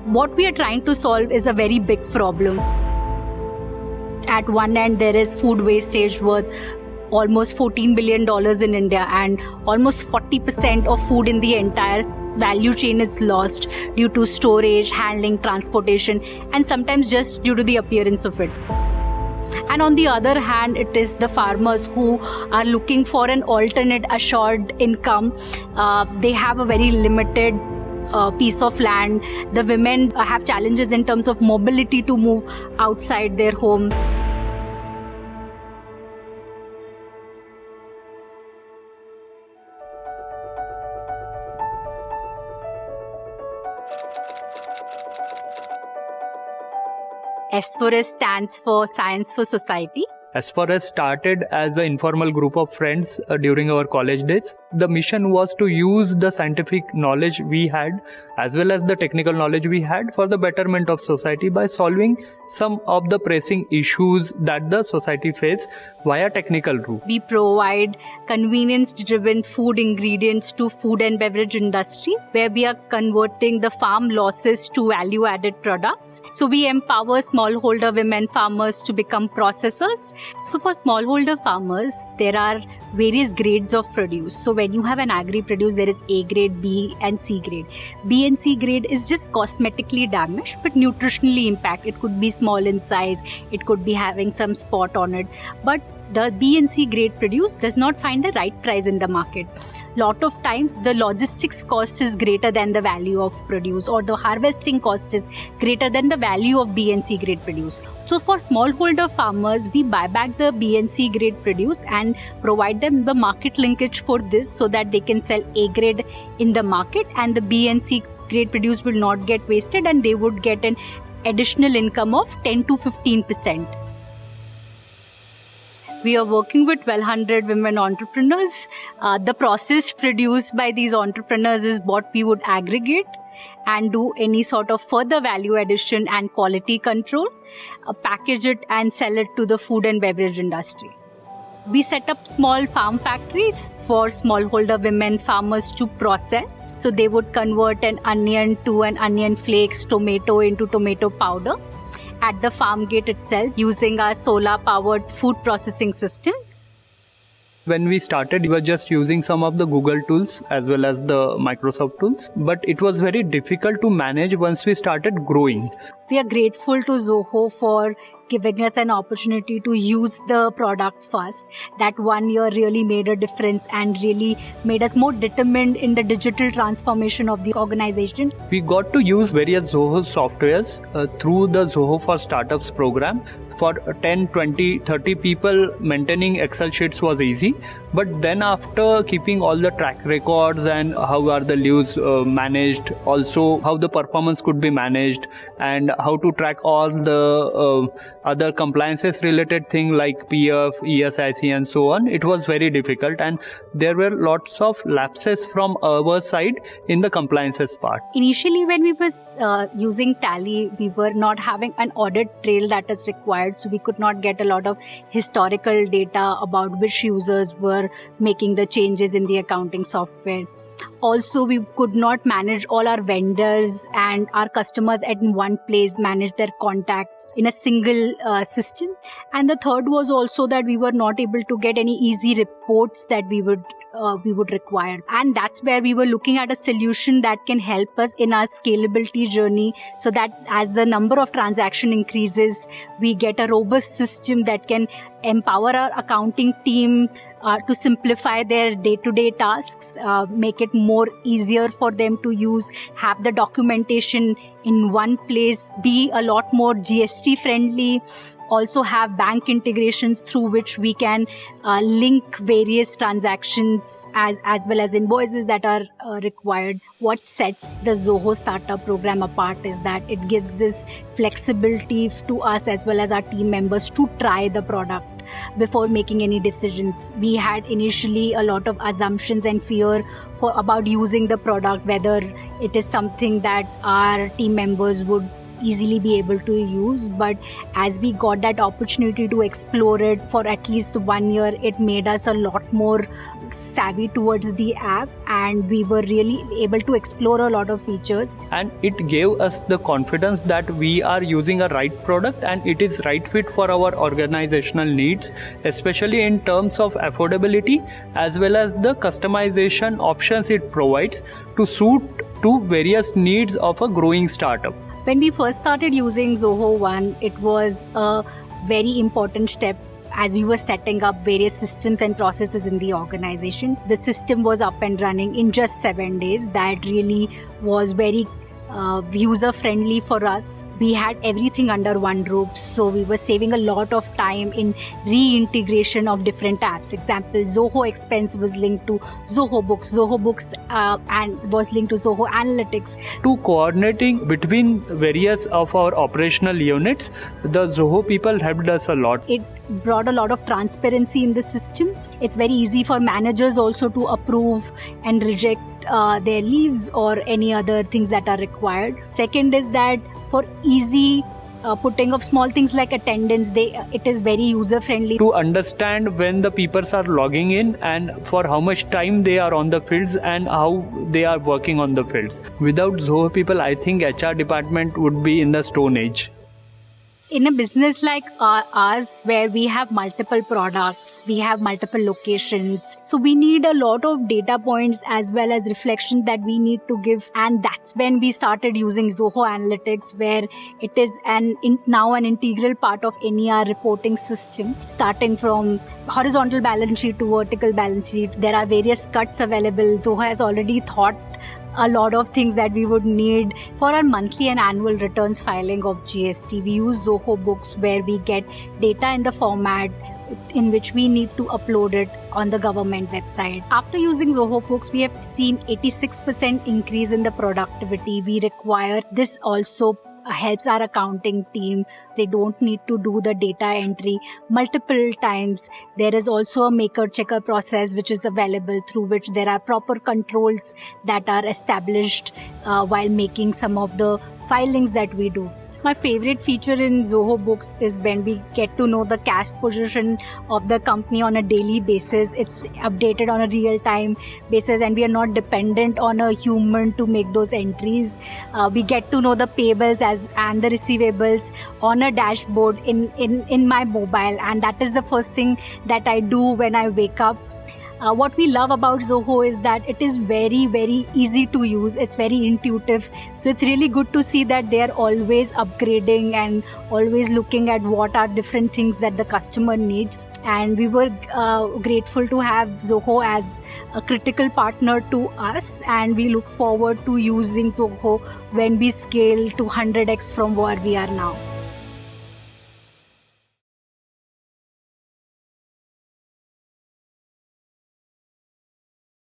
What we are trying to solve is a very big problem. At one end, there is food wastage worth almost $14 billion in India, and almost 40% of food in the entire value chain is lost due to storage, handling, transportation, and sometimes just due to the appearance of it. And on the other hand, it is the farmers who are looking for an alternate assured income. They have a very limited piece of land. The women have challenges in terms of mobility to move outside their home. S4S stands for Science for Society. S4S started as an informal group of friends during our college days. The mission was to use the scientific knowledge we had as well as the technical knowledge we had for the betterment of society by solving some of the pressing issues that the society face via technical route. We provide convenience-driven food ingredients to food and beverage industry, where we are converting the farm losses to value-added products. So we empower smallholder women farmers to become processors. So for smallholder farmers, there are various grades of produce. So when you have an agri-produce, there is A grade, B and C grade. B and C grade is just cosmetically damaged but nutritionally impacted. It could be small in size, it could be having some spot on it. But the B and C grade produce does not find the right price in the market. Lot of times the logistics cost is greater than the value of produce, or the harvesting cost is greater than the value of B and C grade produce. So for smallholder farmers, we buy back the B and C grade produce and provide them the market linkage for this so that they can sell A grade in the market, and the B and C grade produce will not get wasted and they would get an additional income of 10 to 15%. We are working with 1,200 women entrepreneurs. The process produced by these entrepreneurs is what we would aggregate and do any sort of further value addition and quality control, package it and sell it to the food and beverage industry. We set up small farm factories for smallholder women farmers to process. So they would convert an onion to an onion flakes, tomato into tomato powder at the farm gate itself using our solar-powered food processing systems. When we started, we were just using some of the Google tools as well as the Microsoft tools, but it was very difficult to manage once we started growing. We are grateful to Zoho for giving us an opportunity to use the product first. That 1 year really made a difference and really made us more determined in the digital transformation of the organization. We got to use various Zoho softwares through the Zoho for Startups program. For 10, 20, 30 people, maintaining Excel sheets was easy. But then after keeping all the track records and how are the leaves managed, also how the performance could be managed and how to track all the other compliances related things like PF, ESIC and so on, it was very difficult and there were lots of lapses from our side in the compliances part. Initially when we were using Tally, we were not having an audit trail that is required, so we could not get a lot of historical data about which users were making the changes in the accounting software. Also, we could not manage all our vendors and our customers at one place, manage their contacts in a single system. And the third was also that we were not able to get any easy reports that we would require. And that's where we were looking at a solution that can help us in our scalability journey, so that as the number of transactions increases, we get a robust system that can empower our accounting team to simplify their day-to-day tasks, make it more easier for them to use, have the documentation in one place, be a lot more GST friendly, also have bank integrations through which we can link various transactions as well as invoices that are required. What sets the Zoho Startup program apart is that it gives this flexibility to us as well as our team members to try the product before making any decisions. We had initially a lot of assumptions and fear about using the product, whether it is something that our team members would easily be able to use. But as we got that opportunity to explore it for at least 1 year, it made us a lot more savvy towards the app, and we were really able to explore a lot of features. And it gave us the confidence that we are using a right product and it is right fit for our organizational needs, especially in terms of affordability as well as the customization options it provides to suit to various needs of a growing startup. When we first started using Zoho One, it was a very important step as we were setting up various systems and processes in the organization. The system was up and running in just 7 days. That really was very user-friendly for us. We had everything under one roof, so we were saving a lot of time in reintegration of different apps. Example, Zoho Expense was linked to Zoho Books and was linked to Zoho Analytics. To coordinating between various of our operational units, the Zoho people helped us a lot. It brought a lot of transparency in the system. It's very easy for managers also to approve and reject their leaves or any other things that are required. Second is that for easy putting of small things like attendance, it is very user friendly. To understand when the people are logging in and for how much time they are on the fields and how they are working on the fields. Without Zoho people, I think HR department would be in the stone age. In a business like ours, where we have multiple products, we have multiple locations, so we need a lot of data points as well as reflection that we need to give. And that's when we started using Zoho Analytics, where it is now an integral part of NER reporting system. Starting from horizontal balance sheet to vertical balance sheet, there are various cuts available. Zoho has already thought a lot of things that we would need for our monthly and annual returns filing of GST. We use Zoho Books, where we get data in the format in which we need to upload it on the government website. After using Zoho Books, we have seen 86% increase in the productivity we require. This also helps our accounting team. They don't need to do the data entry multiple times. There is also a maker-checker process which is available, through which there are proper controls that are established while making some of the filings that we do. My favorite feature in Zoho Books is when we get to know the cash position of the company on a daily basis. It's updated on a real-time basis, and we are not dependent on a human to make those entries. We get to know the payables and the receivables on a dashboard in my mobile, and that is the first thing that I do when I wake up. What we love about Zoho is that it is very, very easy to use. It's very intuitive. So it's really good to see that they are always upgrading and always looking at what are different things that the customer needs. And we were grateful to have Zoho as a critical partner to us. And we look forward to using Zoho when we scale to 100x from where we are now.